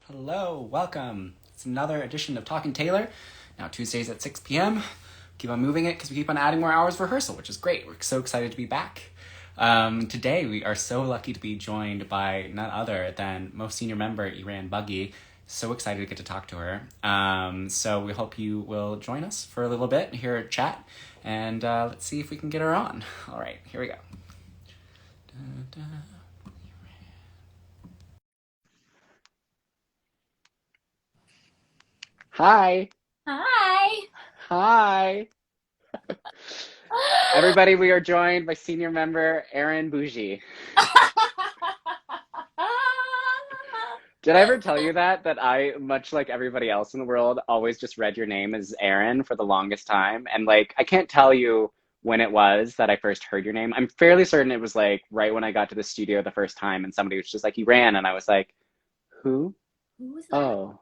Hello, welcome. It's another edition of Talking Taylor. Now Tuesdays at 6 p.m. Keep on moving it because we keep on adding more hours of rehearsal, which is great. We're so excited to be back. Today we are so lucky to be joined by none other than most senior member Eran Bugge. So excited to get to talk to her. So we hope you will join us for a little bit, hear her chat, and let's see if we can get her on. All right, here we go. Da, da. Hi. Hi. Hi. Everybody, we are joined by senior member Eran Bugge. Did I ever tell you that I, much like everybody else in the world, always just read your name as Eran for the longest time? And like, I can't tell you when it was that I first heard your name. I'm fairly certain it was like right when I got to the studio the first time and somebody was just like, Eran. And I was like, who? Who was that? Oh,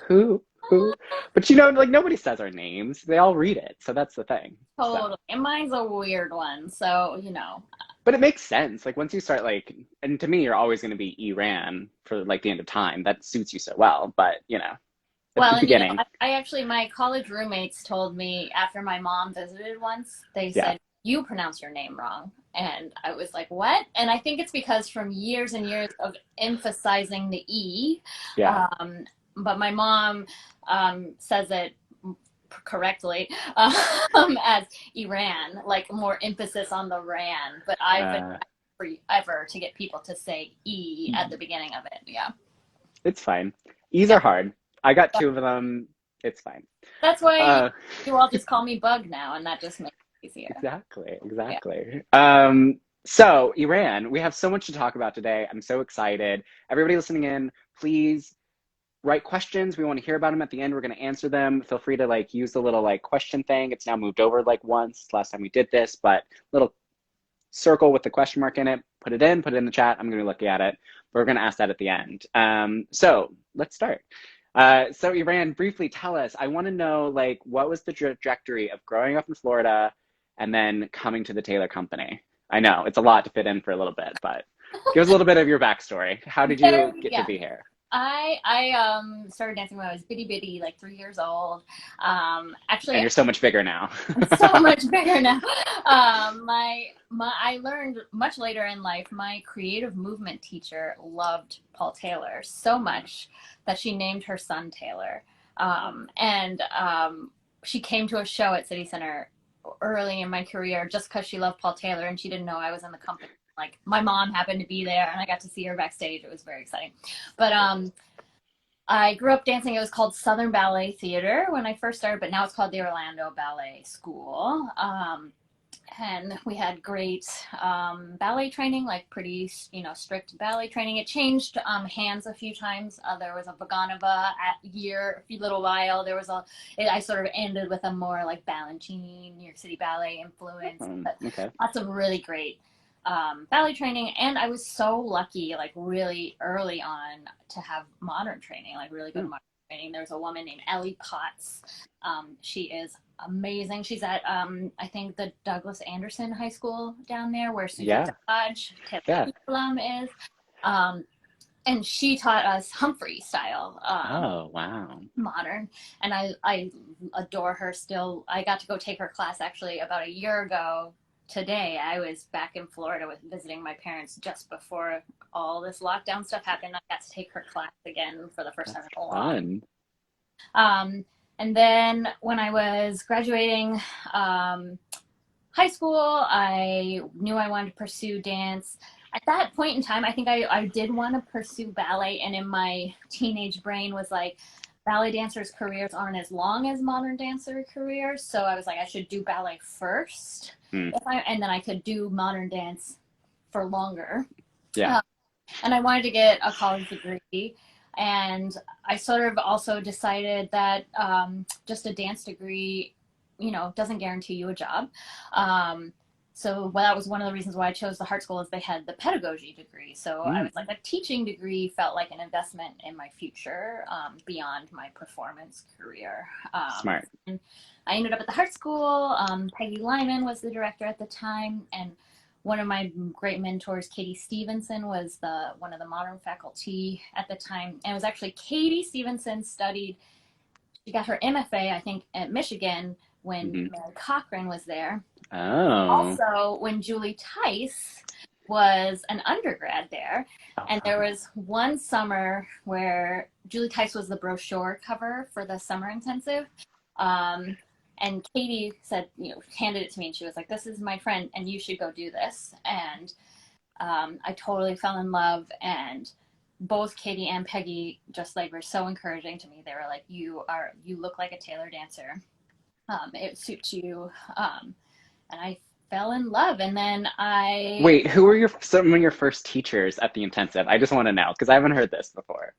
who? Who? But you know, like nobody says our names. They all read it. So that's the thing. So. Totally. And mine's a weird one, so. But it makes sense. Like once you start like, and to me, you're always going to be Eran for like the end of time. That suits you so well. But at the Well, and beginning, I actually, my college roommates told me after my mom visited once, they yeah, said, you pronounce your name wrong. And I was like, what? And I think it's because from years and years of emphasizing the E, yeah, um, but my mom says it correctly as Iran, like more emphasis on the ran. But I've been uh, forever to get people to say E at the E. beginning of it. Yeah. It's fine. E's Yeah. are hard. I got two of them. It's fine. That's why Uh, you all just call me Bug now, and that just makes it easier. exactly, Yeah. exactly. So Iran, we have so much to talk about today. I'm so excited. Everybody listening in, please write questions. We want to hear about them at the end. We're going to answer them. Feel free to like use the little like question thing. It's now moved over like once. Last time we did this, but little circle with the question mark in it. Put it in the chat. I'm going to be looking at it. We're going to ask that at the end. So let's start. So Iran, briefly tell us, I want to know like what was the trajectory of growing up in Florida and then coming to the Taylor Company? I know it's a lot to fit in for a little bit, but give us a little bit of your backstory. How did you get to Yeah. be here? I started dancing when I was bitty bitty, like 3 years old. And Actually, you're so much bigger now. I'm so much bigger now. My I learned much later in life. My creative movement teacher loved Paul Taylor so much that she named her son Taylor. And she came to a show at City Center early in my career just because she loved Paul Taylor and she didn't know I was in the company. Like my mom happened to be there and I got to see her backstage. It was very exciting. But I grew up dancing. It was called Southern Ballet Theater when I first started, but now it's called the Orlando Ballet School. And we had great ballet training, like pretty, strict ballet training. It changed hands a few times. There was a Vaganova year, a few little while. I sort of ended with a more like Balanchine, New York City Ballet influence, but Okay. lots of really great ballet training. And I was so lucky, like really early on, to have modern training, like really good Oh, modern training. There's a woman named Ellie Potts. She is amazing. She's at I think the Douglas Anderson High School down there where Susan yeah. Dodge, Yeah. Taylor is. Um, and she taught us Humphrey style Oh, wow. modern, and I adore her still. I got to go take her class actually about a year ago. Today I was back in Florida with visiting my parents just before all this lockdown stuff happened. I got to take her class again for the first time That's in a long. fun. Um, and then when I was graduating high school, I knew I wanted to pursue dance. At that point in time, I think I did want to pursue ballet, and in my teenage brain was like, ballet dancers' careers aren't as long as modern dancer careers, so I was like, I should do ballet first, Hmm. and then I could do modern dance for longer. Yeah. Uh, and I wanted to get a college degree. And I sort of also decided that just a dance degree, doesn't guarantee you a job. Um, well, that was one of the reasons why I chose the Heart School is they had the pedagogy degree. So I Hmm. was like, a teaching degree felt like an investment in my future beyond my performance career. Smart. And I ended up at the Heart School. Peggy Lyman was the director at the time, and one of my great mentors, Katie Stevenson, was one of the modern faculty at the time. And it was actually Katie Stevenson she got her MFA, I think, at Michigan when Hmm. Mary Cochran was there. Oh. Also, when Julie Tice was an undergrad there. Oh, And there wow. was one summer where Julie Tice was the brochure cover for the summer intensive. Um, and Katie said, handed it to me, and she was like, "This is my friend, and you should go do this." And I totally fell in love. And both Katie and Peggy just like were so encouraging to me. They were like, you look like a Taylor dancer. It suits you." And I fell in love. And then Wait, who were some of your first teachers at the intensive? I just want to know because I haven't heard this before.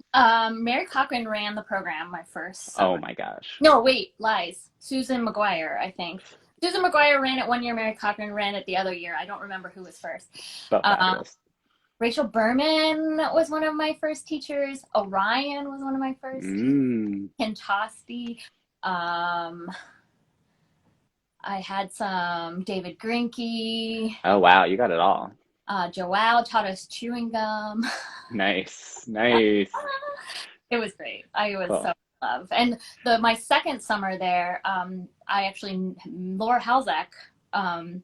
Mary Cochran ran the program my first Oh summer. my gosh. No, wait, lies. Susan McGuire, I think. Susan McGuire ran it one year. Mary Cochran ran it the other year. I don't remember who was first. But Um, fabulous. Rachel Berman was one of my first teachers. Orion was one of my first teachers. Mm. Ken Tosti. Um, I had some David Grinke. Oh wow, you got it all. Joelle taught us chewing gum. Nice, nice. It was great. I was so Cool. in love. And my second summer there, I actually Laura Halzak, and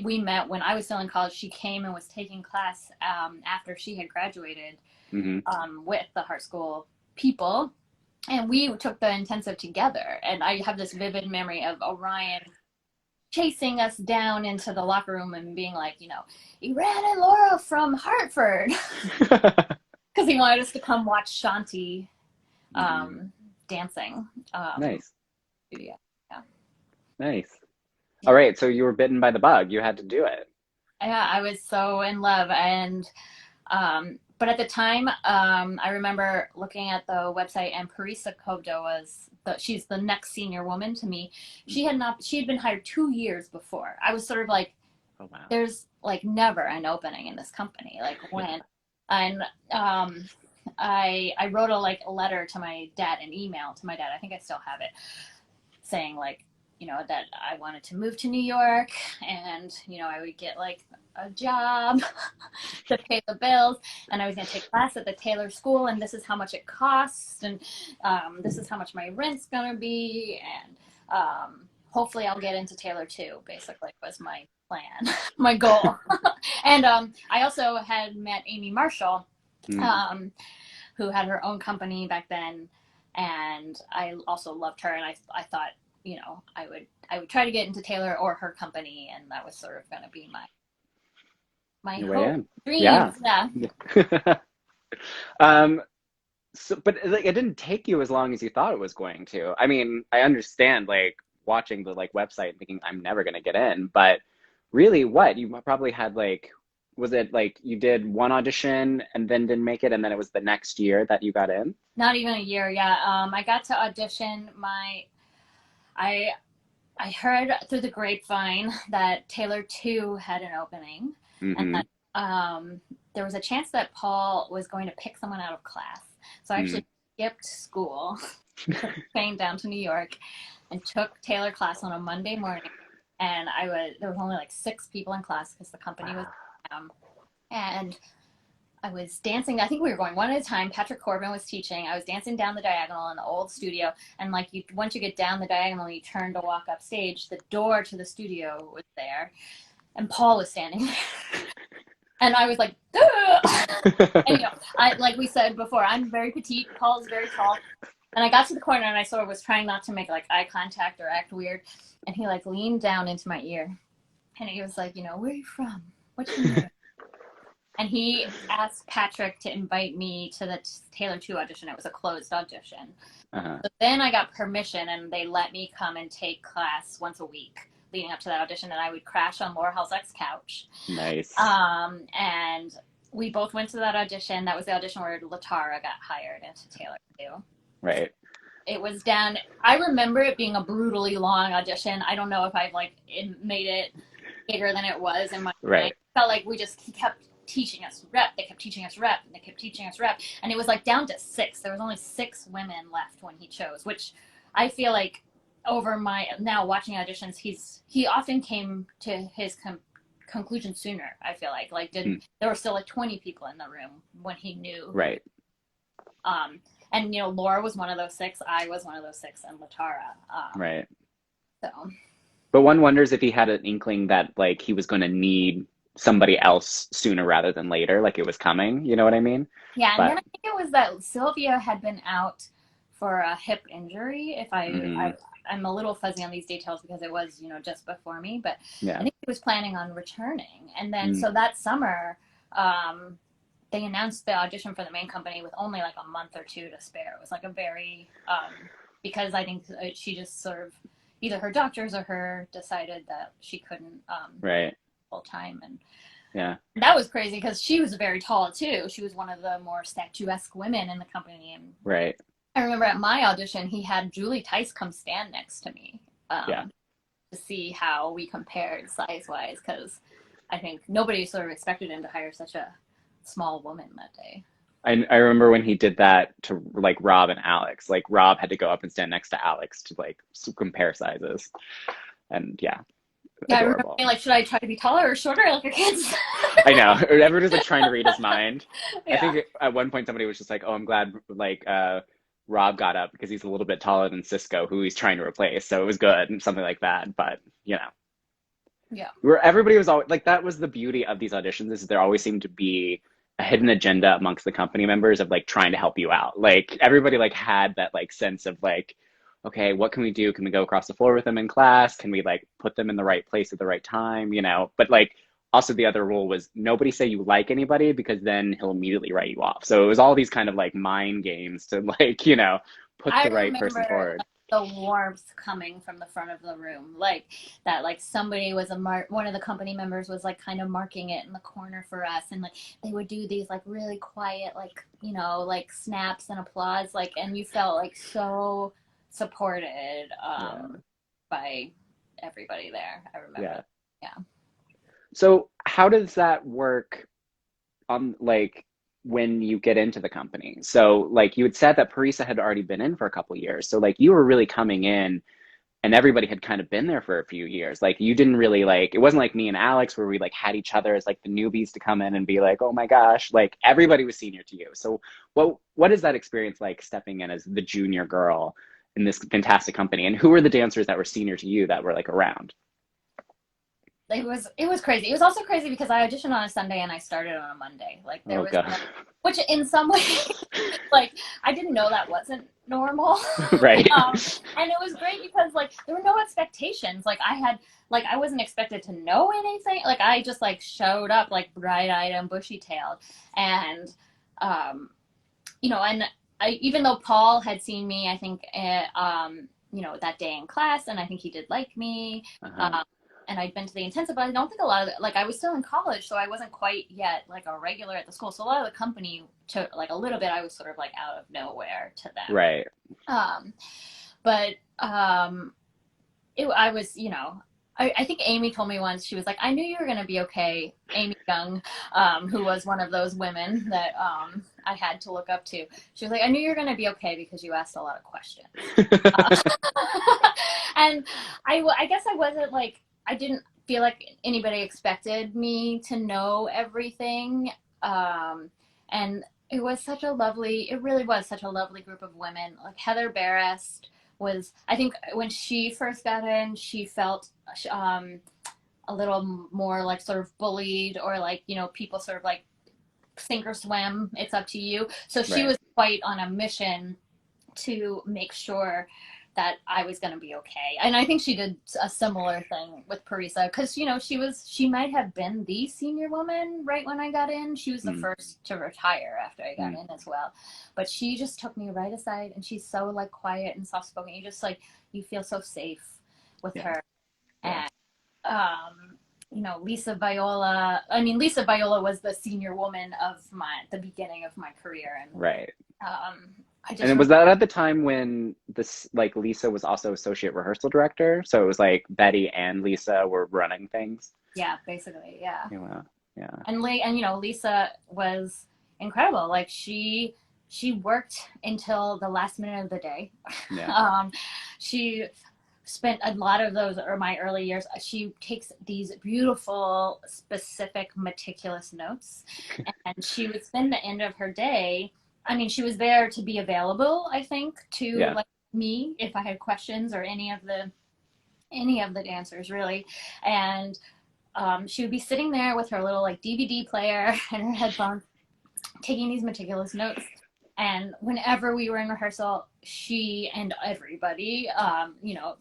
we met when I was still in college. She came and was taking class after she had graduated Hmm. with the Hart School people, and we took the intensive together. And I have this vivid memory of Orion chasing us down into the locker room and being like, Eran and Laura from Hartford, because he wanted us to come watch Shanti dancing. Nice, Studio. Yeah. nice. All right, so you were bitten by the bug. You had to do it. Yeah, I was so in love. And but at the time, I remember looking at the website, and Parisa Kovda she's the next senior woman to me. She had been hired 2 years before. I was sort of like, Oh wow. there's like never an opening in this company. Like when, and I wrote a letter to my dad, an email to my dad. I think I still have it, saying like, that I wanted to move to New York, and I would get like a job to pay the bills, and I was going to take class at the Taylor School, and this is how much it costs, and this is how much my rent's going to be, and hopefully I'll get into Taylor too, basically was my plan, my goal. And I also had met Amy Marshall, Mm. um, who had her own company back then, and I also loved her, and I thought, I would try to get into Taylor or her company, and that was sort of going to be my Your way hope, in. Yeah. dreams. Yeah. um, but like, it didn't take you as long as you thought it was going to. I mean, I understand like watching the like website and thinking I'm never gonna get in, but really, what you probably had like, was it like you did one audition and then didn't make it, and then it was the next year that you got in? Not even a year. Yeah. I got to audition. I I heard through the grapevine that Taylor 2 had an opening, and Mm-hmm. that there was a chance that Paul was going to pick someone out of class. So I actually skipped school, came down to New York, and took Taylor class on a Monday morning. And there was only like 6 people in class because the company was down. And I was dancing. I think we were going one at a time. Patrick Corbin was teaching. I was dancing down the diagonal in the old studio. And like once you get down the diagonal, you turn to walk up stage. The door to the studio was there, and Paul was standing there. And I was like, and like we said before, I'm very petite. Paul's very tall. And I got to the corner, and I sort of was trying not to make like eye contact or act weird. And he like leaned down into my ear, and he was like, where are you from? What's your name? And he asked Patrick to invite me to the Taylor 2 audition. It was a closed audition. Uh-huh. So then I got permission, and they let me come and take class once a week leading up to that audition. And I would crash on Laura Halzak's couch. Nice. And we both went to that audition. That was the audition where Latara got hired into Taylor 2. Right. It was down. I remember it being a brutally long audition. I don't know if I've made it bigger than it was in my mind. I felt like we just kept teaching us rep. They kept teaching us rep, and they kept teaching us rep. And it was like down to 6. There was only 6 women left when he chose, which I feel like over my now watching auditions, he often came to his conclusion sooner, I feel like Hmm. there were still like 20 people in the room when he knew. Right. Um, and Laura was one of those six, I was one of those six, and Latara. Right. So But one wonders if he had an inkling that like he was going to need somebody else sooner rather than later, like it was coming. You know what I mean? yeah, and then But I think it was that Sylvia had been out for a hip injury. hmm I'm a little fuzzy on these details because it was, just before me, but I yeah. think he was planning on returning. And then Mm, so that summer, they announced the audition for the main company with only like a month or two to spare. It was like a very because I think she just sort of either her doctors or her decided that she couldn't right. full time, and Yeah. that was crazy because she was very tall too. She was one of the more statuesque women in the company. And Right. I remember at my audition, he had Julie Tice come stand next to me Yeah. to see how we compared size wise, because I think nobody sort of expected him to hire such a small woman that day. I remember when he did that to like Rob and Alex. Like Rob had to go up and stand next to Alex to like compare sizes. And yeah, Yeah, I remember adorable. being like, should I try to be taller or shorter like your kids? I know. Everyone was like trying to read his mind. I Yeah. think at one point somebody was just like, "Oh, I'm glad like Rob got up because he's a little bit taller than Cisco, who he's trying to replace." So it was good and something like that. But you know, Yeah. where everybody was always like that was the beauty of these auditions is there always seemed to be a hidden agenda amongst the company members of like trying to help you out. Like everybody like had that like sense of like, okay, what can we do? Can we go across the floor with them in class? Can we like put them in the right place at the right time? You know, but like also the other rule was nobody say you like anybody because then he'll immediately write you off. So it was all these kind of like mind games to like, put I the right person remember forward. like, the warmth coming from the front of the room, like that, like somebody was one of the company members was like kind of marking it in the corner for us, and like they would do these like really quiet, like like snaps and applause, like, and you felt like so supported Yeah. by everybody there. I remember. Yeah. Yeah. So how does that work on like when you get into the company? So like you had said that Parisa had already been in for a couple of years. So like you were really coming in and everybody had kind of been there for a few years. Like you didn't really like it wasn't like me and Alex where we like had each other as like the newbies to come in and be like, "Oh my gosh," like everybody was senior to you. So what is that experience like stepping in as the junior girl in this fantastic company? And who were the dancers that were senior to you that were like around? It was crazy. It was also crazy because I auditioned on a Sunday and I started on a Monday. Like there Oh was god. no, which in some ways, like I didn't know that wasn't normal. Right. And it was great because like there were no expectations. Like I wasn't expected to know anything. Like I just like showed up like bright-eyed and bushy-tailed, and um, and even though Paul had seen me, I think, that day in class, and I think he did like me. Uh-huh. Um, and I'd been to the intensive, but I don't think a lot of like I was still in college, so I wasn't quite yet like a regular at the school. So a lot of the company took like a little bit. I was sort of like out of nowhere to them. Right. Um, but I was, I think Amy told me once, she was like, I knew you were going to be okay. Amy Young, who was one of those women that I had to look up to. She was like, I knew you were going to be okay because you asked a lot of questions. Uh, and I guess I wasn't like, I didn't feel like anybody expected me to know everything. And it really was such a lovely group of women. Like Heather Barrest was, I think when she first got in, she felt a little more like sort of bullied, or like, people sort of like sink or swim, it's up to you. So she Right. was quite on a mission to make sure that I was going to be okay. And I think she did a similar thing with Parisa because, she might have been the senior woman right when I got in. She was the Mm, first to retire after I got mm, in as well. But she just took me right aside, and she's so like quiet and soft spoken. You just like, you feel so safe with yeah. her. Yeah. And, Lisa Viola was the senior woman of the beginning of my career. And Right. um, I And just then was remember, that at the time when this like Lisa was also associate rehearsal director? So it was like Betty and Lisa were running things. yeah, basically, yeah. Yeah. Wow. Yeah. And Lisa was incredible. Like she worked until the last minute of the day. Yeah. um, she spent a lot of those, or my early years, she takes these beautiful, specific, meticulous notes. And she would spend the end of her day, I mean, she was there to be available, I think, to Yeah. like me if I had questions, or any of the dancers really. And she would be sitting there with her little like DVD player and her headphones, taking these meticulous notes. And whenever we were in rehearsal, she and everybody,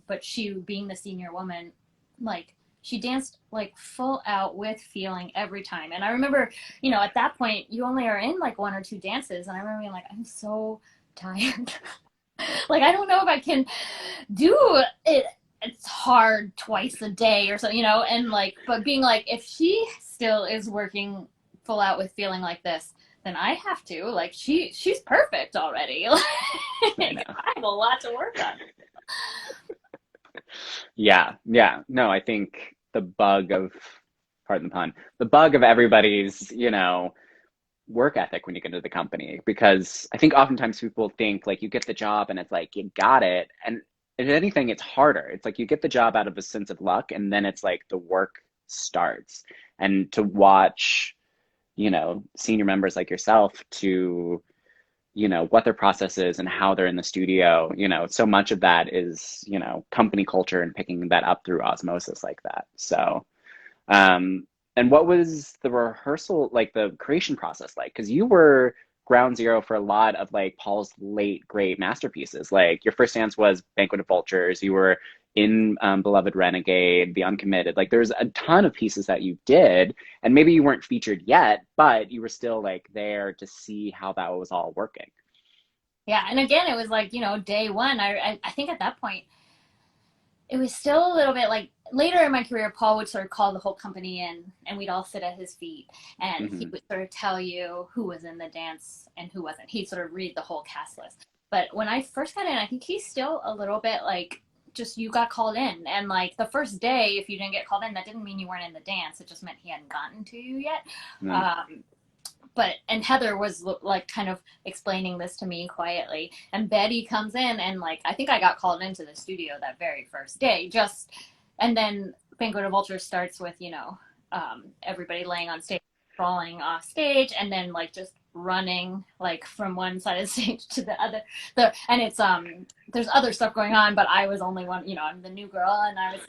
but she being the senior woman, like she danced like full out with feeling every time. And I remember, at that point, you only are in like one or two dances. And I remember being like, I'm so tired. Like, I don't know if I can do it. It's hard twice a day or so, and like, but being like, if she still is working full out with feeling like this, then I have to. Like, she's perfect already. I Like, know. I have a lot to work on. Yeah, yeah. No, I think the bug of, pardon the pun, the bug of everybody's, work ethic when you get into the company, because I think oftentimes people think like you get the job and it's like you got it, and if anything, it's harder. It's like you get the job out of a sense of luck, and then it's like the work starts. And to watch, senior members like yourself to, what their process is and how they're in the studio, so much of that is, company culture and picking that up through osmosis like that. So, um, and what was the rehearsal, like the creation process like? Because you were ground zero for a lot of like Paul's late great masterpieces. Like your first dance was Banquet of Vultures. You were in Beloved Renegade, The Uncommitted. Like there's a ton of pieces that you did, and maybe you weren't featured yet, but you were still like there to see how that was all working. Yeah, and again, it was like, day one. I think at that point, it was still a little bit like later in my career, Paul would sort of call the whole company in, and we'd all sit at his feet, and he Hmm. would sort of tell you who was in the dance and who wasn't. He'd sort of read the whole cast list. But when I first got in, I think he's still a little bit like, just you got called in, and like the first day, if you didn't get called in, that didn't mean you weren't in the dance. It just meant he hadn't gotten to you yet. Mm. And Heather was like kind of explaining this to me quietly, and Betty comes in, and like I think I got called into the studio that very first day, just, and then Banquet of Vultures starts with everybody laying on stage, falling off stage, and then like just running like from one side of the stage to the other. And it's there's other stuff going on, but I was only one, I'm the new girl, and I was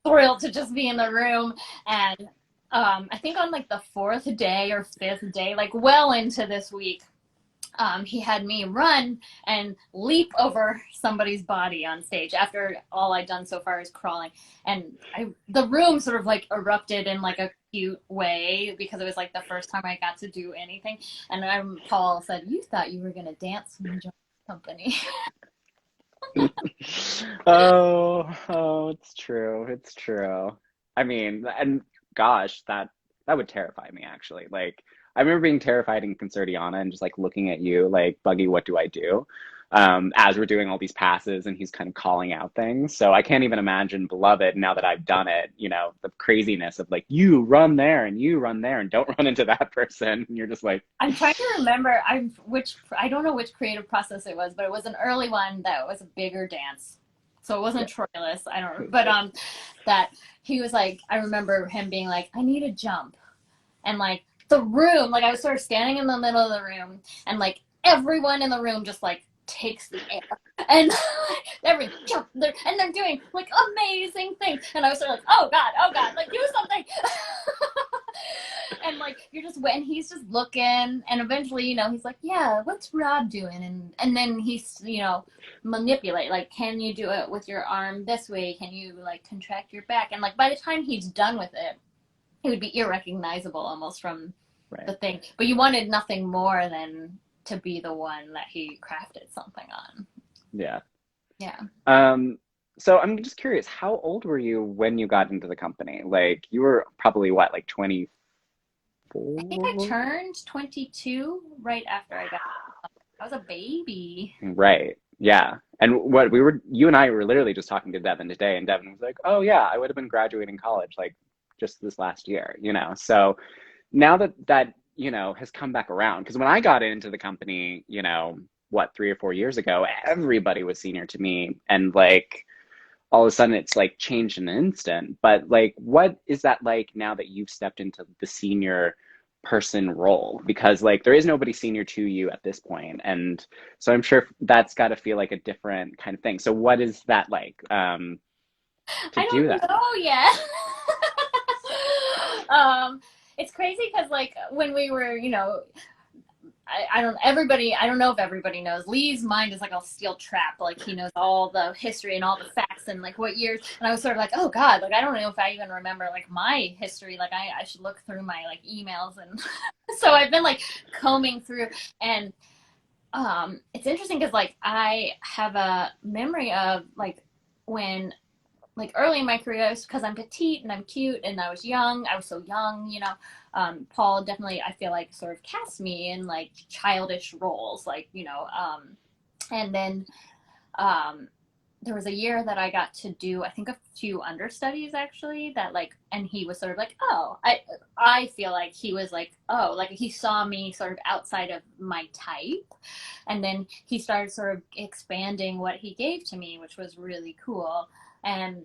thrilled to just be in the room. And I think on like the fourth day or fifth day, like well into this week, he had me run and leap over somebody's body on stage after all I'd done so far is crawling. And the room sort of like erupted in like a cute way, because it was like the first time I got to do anything. And Paul said, "You thought you were going to dance when you joined the company." Oh, it's true. It's true. I mean, and gosh, that would terrify me actually. Like I remember being terrified in Concertiana and just like looking at you like, Buggy, what do I do? As we're doing all these passes and he's kind of calling out things. So I can't even imagine Beloved now that I've done it, the craziness of like you run there and you run there and don't run into that person. And you're just like, I'm trying to remember which I don't know which creative process it was, but it was an early one that was a bigger dance. So it yeah. wasn't Troilus, I don't, but that he was like, I remember him being like, I need a jump. And like the room, like I was sort of standing in the middle of the room, and like everyone in the room just like takes the air, and every jump and they're doing like amazing things, and I was sort of like, oh god, like do something. And like you're just, when he's just looking, and eventually he's like, yeah, what's Rob doing? And then he's manipulate, like, can you do it with your arm this way, can you like contract your back, and like by the time he's done with it, it would be irrecognizable almost from Right. the thing. But you wanted nothing more than to be the one that he crafted something on. Yeah. Yeah. Um, so I'm just curious, how old were you when you got into the company? Like you were probably what, like I think I 24? turned 22 right after I got. I was a baby. Right. Yeah. And you and I were literally just talking to Devin today, and Devin was like, "Oh yeah, I would have been graduating college like just this last year." So now that has come back around, because when I got into the company, what, 3 or 4 years ago, everybody was senior to me, and like all of a sudden it's like changed in an instant. But like, what is that like now that you've stepped into the senior person role? Because like there is nobody senior to you at this point, and so I'm sure that's got to feel like a different kind of thing. So what is that like to I do don't that? know yet. um, it's crazy because like when we were, I don't know if everybody knows. Lee's mind is like a steel trap. Like he knows all the history and all the facts and like what years. And I was sort of like, oh God, like I don't know if I even remember like my history. Like I should look through my like emails. And so I've been like combing through. And it's interesting because like I have a memory of like when like early in my career, because I'm petite and I'm cute and I was young. I was so young, Paul definitely, I feel like, sort of cast me in like childish roles, like, and then um, there was a year that I got to do, I think, a few understudies actually that like, and he was sort of like, oh, I feel like he was like, oh, like he saw me sort of outside of my type. And then he started sort of expanding what he gave to me, which was really cool. And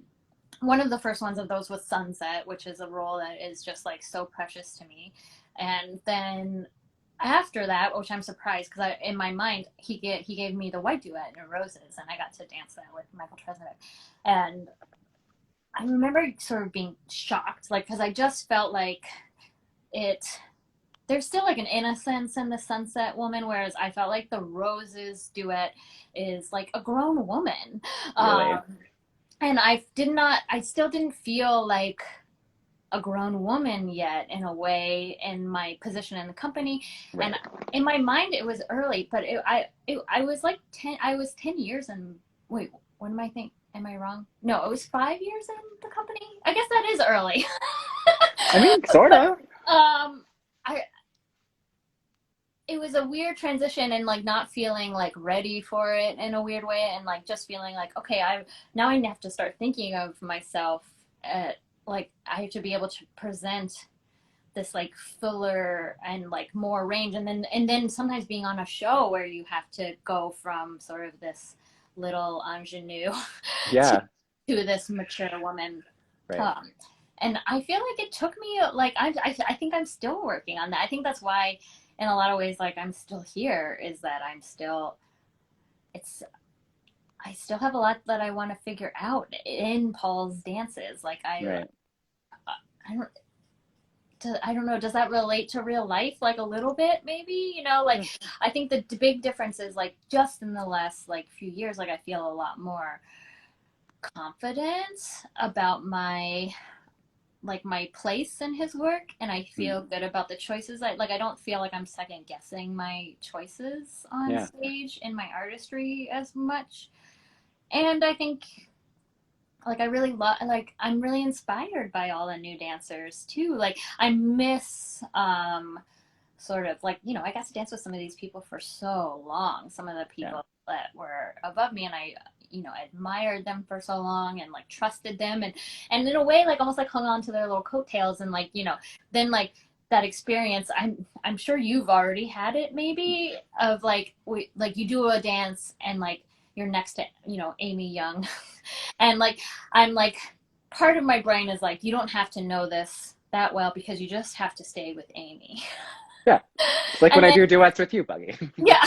one of the first ones of those was Sunset, which is a role that is just like so precious to me. And then after that, which I'm surprised because in my mind he gave me the White Duet in Roses, and I got to dance that with Michael Tresvant. And I remember sort of being shocked, like because I just felt like it. There's still like an innocence in the Sunset Woman, whereas I felt like the Roses duet is like a grown woman. Really? Um, and I still didn't feel like a grown woman yet in a way in my position in the company. And Right. in my mind it was early, but I was like 10, I was 10 years and wait, what am I think? Am I wrong? No, it was 5 years in the company. I guess that is early. I mean, sort But of. I it was a weird transition and like not feeling like ready for it in a weird way, and like just feeling like okay, I have to start thinking of myself at like I have to be able to present this like fuller and like more range, and then sometimes being on a show where you have to go from sort of this little ingenue to Yeah. this mature woman. Right. um, and I feel like it took me like I think I'm still working on that. I think that's why in a lot of ways like I'm still here, is that I'm still it's I still have a lot that I want to figure out in Paul's dances. Like Right. I don't I don't know, does that relate to real life like a little bit maybe? Like Yeah. I think the big difference is like just in the last like few years, like I feel a lot more confident about my place in his work, and I Mm. feel good about the choices. I don't feel like I'm second guessing my choices on Yeah. stage in my artistry as much. And I think like I really love like I'm really inspired by all the new dancers too. Like I miss sort of like, I got to dance with some of these people for so long. Some of the Yeah. people that were above me, and I admired them for so long and like trusted them, and in a way like almost like hung on to their little coattails, and like then like that experience, I'm sure you've already had it maybe, of like like you do a dance and like you're next to Amy Young and like I'm like part of my brain is like, you don't have to know this that well because you just have to stay with Amy. Yeah. It's like when And I then do duets with you, Buggy. yeah,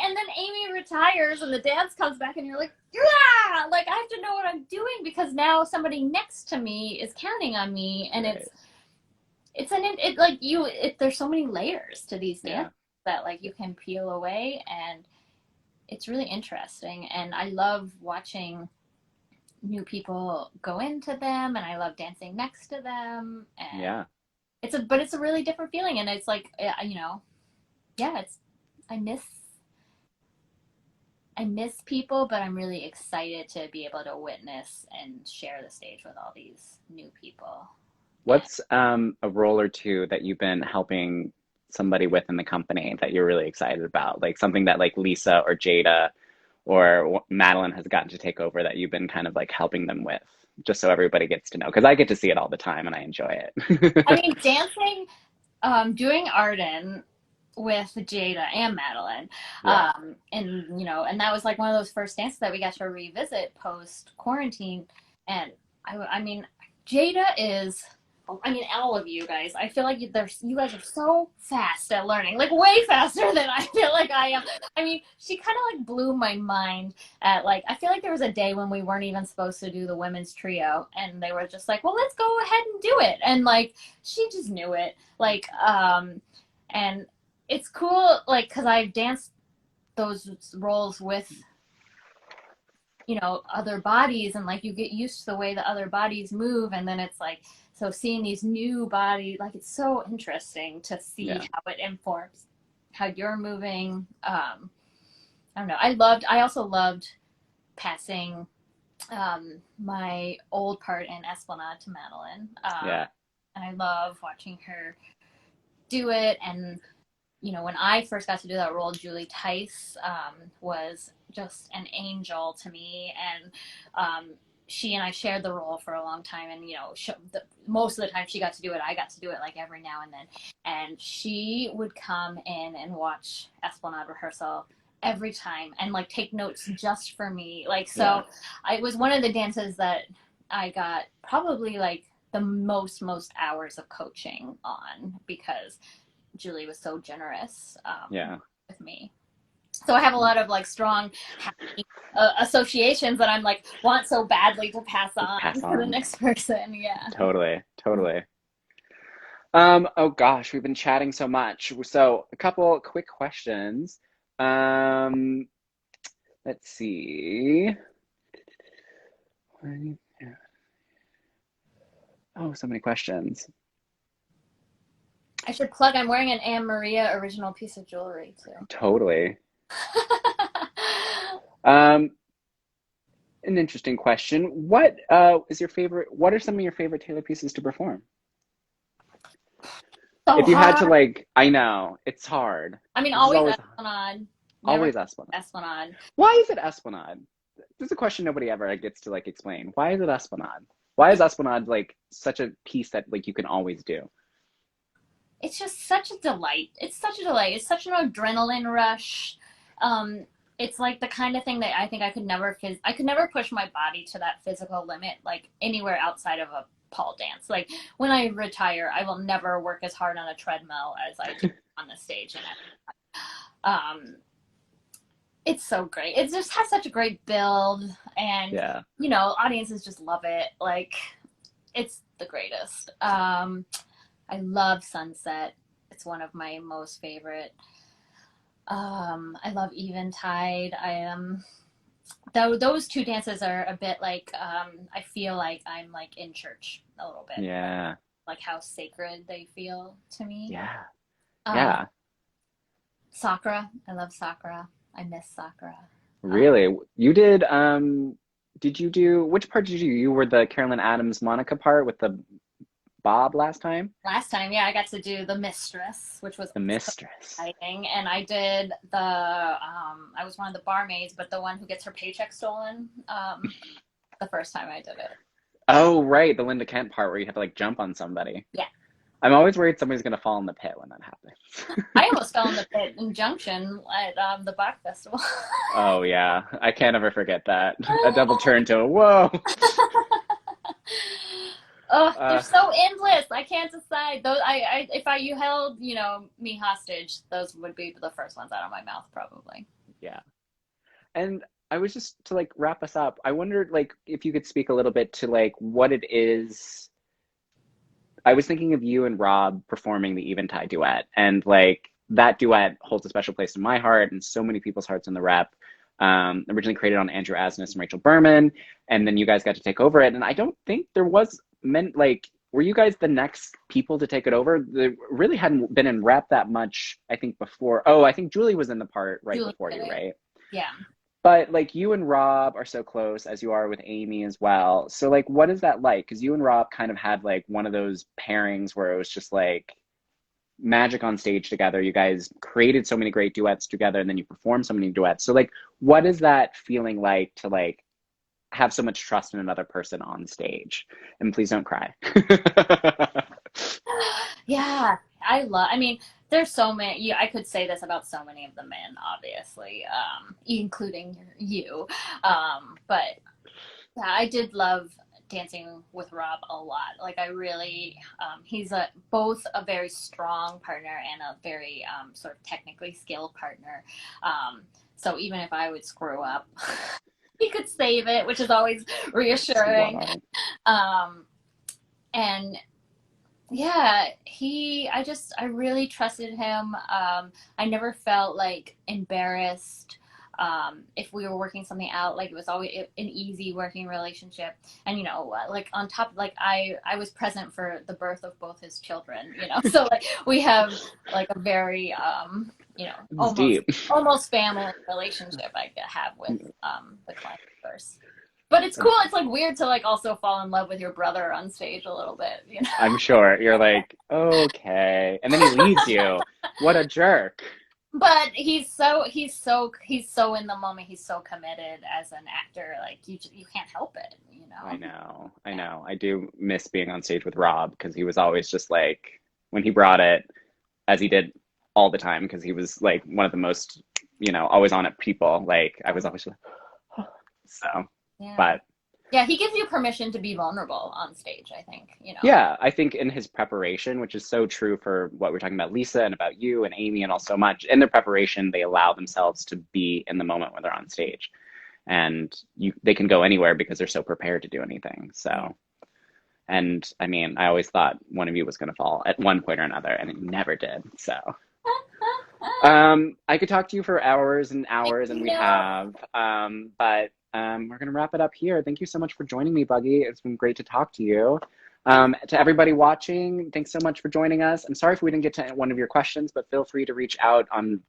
and then Amy retires and the dance comes back and you're like, yeah, like I have to know what I'm doing because now somebody next to me is counting on me, and Right. it like there's so many layers to these Yeah. dances that like you can peel away, and it's really interesting, and I love watching new people go into them, and I love dancing next to them, and Yeah. it's a really different feeling, and it's like yeah, it's I miss I miss people, but I'm really excited to be able to witness and share the stage with all these new people. And What's a role or two that you've been helping somebody with in the company that you're really excited about? Like something that like Lisa or Jada or Madeline has gotten to take over that you've been kind of like helping them with, just so everybody gets to know. Because I get to see it all the time and I enjoy I it. mean, dancing, doing Arden. with Jada and Madeline. Yeah. And and that was like one of those first dances that we got to revisit post quarantine. And I mean, Jada is. I mean, all of you guys. I feel like you guys are so fast at learning, like way faster than I feel like I am. I mean, she kind of like blew my mind at like. I feel like there was a day when we weren't even supposed to do the women's trio, and they were just like, "Well, let's go ahead and do it," and like she just knew it. Like, and it's cool, like, because I've danced those roles with, other bodies, and like you get used to the way the other bodies move, and then it's like, so seeing these new bodies, like, it's so interesting to see Yeah. how it informs how you're moving. I don't know. I also loved passing my old part in Esplanade to Madeline. Yeah. And I love watching her do it. And when I first got to do that role, Julie Tice was just an angel to me, and she and I shared the role for a long time. And most of the time she got to do it, I got to do it like every now and then. And she would come in and watch Esplanade rehearsal every time and like take notes just for me. Like, Yeah. so it was one of the dances that I got probably like the most hours of coaching on, because Julie was so generous Yeah. with me. So I have a lot of like strong happy, associations that I'm like want so badly to pass To on pass to the on. next person. Yeah. Totally. Totally. Oh gosh, we've been chatting so much. So a couple quick questions. Um, let's see. Oh, so many questions. I should plug. I'm wearing an Anne Maria original piece of jewelry too. Totally. Um, an interesting question. What are some of your favorite Taylor pieces to perform? So If you had to hard. like, I know, it's hard. I mean, This is always always Esplanade. Never always Esplanade. Esplanade. Why is it Esplanade? This is a question nobody ever gets to like explain. Why is it Esplanade? Why is Esplanade like such a piece that like you can always do? It's just such a delight. It's such a delight. It's such an adrenaline rush. Um, it's like the kind of thing that I think I could never push my body to that physical limit like anywhere outside of a pole dance. Like when I retire, I will never work as hard on a treadmill as I do on the stage. And um, it's so great. It just has such a great build, and Yeah. audiences just love it. Like it's the greatest. I love Sunset. It's one of my most favorite. I love Eventide. Though those two dances are a bit like I feel like I'm like in church a little bit, Yeah. like how sacred they feel to me. Yeah. Um, Yeah. Sakura. I love Sakura. I miss Sakura. Uh, Really? Did you do which part did you do? You were the Carolyn Adams Monica part with the Bob last time? Last time, yeah, I got to do the Mistress, which was The Mistress. exciting, and I did the I was one of the barmaids, but the one who gets her paycheck stolen. The first time I did it. Oh, right, the Linda Kent part where you have to like jump on somebody. Yeah, I'm always worried somebody's gonna fall in the pit when that happens. I almost fell in the pit in Junction at the Bach Festival. Oh yeah, I can't ever forget that. A double turn to a whoa. Oh, they're Uh, so endless. I can't decide. Those, if you held, me hostage, those would be the first ones out of my mouth, probably. yeah. And I was just to like wrap us up, I wondered like if you could speak a little bit to like what it is. I was thinking of you and Rob performing the Eventide duet, and like that duet holds a special place in my heart and so many people's hearts in the rep. Originally created on Andrew Asmus and Rachel Berman, and then you guys got to take over it. And I don't think there was meant like were you guys the next people to take it over? There really hadn't been in rep that much, I think, before. Oh, I think Julie was in the part right Julie before did you, it. right? Yeah. But like you and Rob are so close as you are with Amy as well. So like what is that like? Because you and Rob kind of had like one of those pairings where it was just like magic on stage together. You guys created so many great duets together and then you performed so many duets. So like what is that feeling like to like have so much trust in another person on stage? And please don't cry. Yeah. I mean, there's so many. I could say this about so many of the men, obviously, including you. But yeah, I did love dancing with Rob a lot. Like I really, he's both a very strong partner and a very sort of technically skilled partner. So even if I would screw up, he could save it, which is always reassuring. Wow. Um, and yeah, I really trusted him. I never felt like embarrassed if we were working something out. Like it was always an easy working relationship. And like on top, like I was present for the birth of both his children. So like we have like a very It's almost deep. almost family relationship I have with the client first. But it's cool. It's like weird to like also fall in love with your brother on stage a little bit. I'm sure you're like, okay. And then he leaves you. What a jerk. But he's so in the moment. He's so committed as an actor. Like you can't help it. I know. I Yeah. know. I do miss being on stage with Rob because he was always just like, when he brought it, as he did all the time, because he was like one of the most, always on it people. Like, I was always like, so, Yeah. but Yeah, he gives you permission to be vulnerable on stage, I think. yeah, I think in his preparation, which is so true for what we're talking about, Lisa, and about you and Amy, and all so much, in their preparation, they allow themselves to be in the moment when they're on stage. And they can go anywhere because they're so prepared to do anything. Yeah. So, and I mean, I always thought one of you was going to fall at one point or another, and it never did. So, I could talk to you for hours and I hours, and we know. have, but we're going to wrap it up here. Thank you so much for joining me, Buggy. It's been great to talk to you. To everybody watching, thanks so much for joining us. I'm sorry if we didn't get to one of your questions, but feel free to reach out on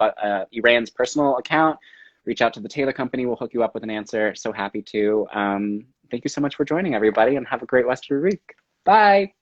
Eran's personal account. Reach out to the Taylor Company. We'll hook you up with an answer. So happy to. Thank you so much for joining, everybody, and have a great rest of your week. Bye.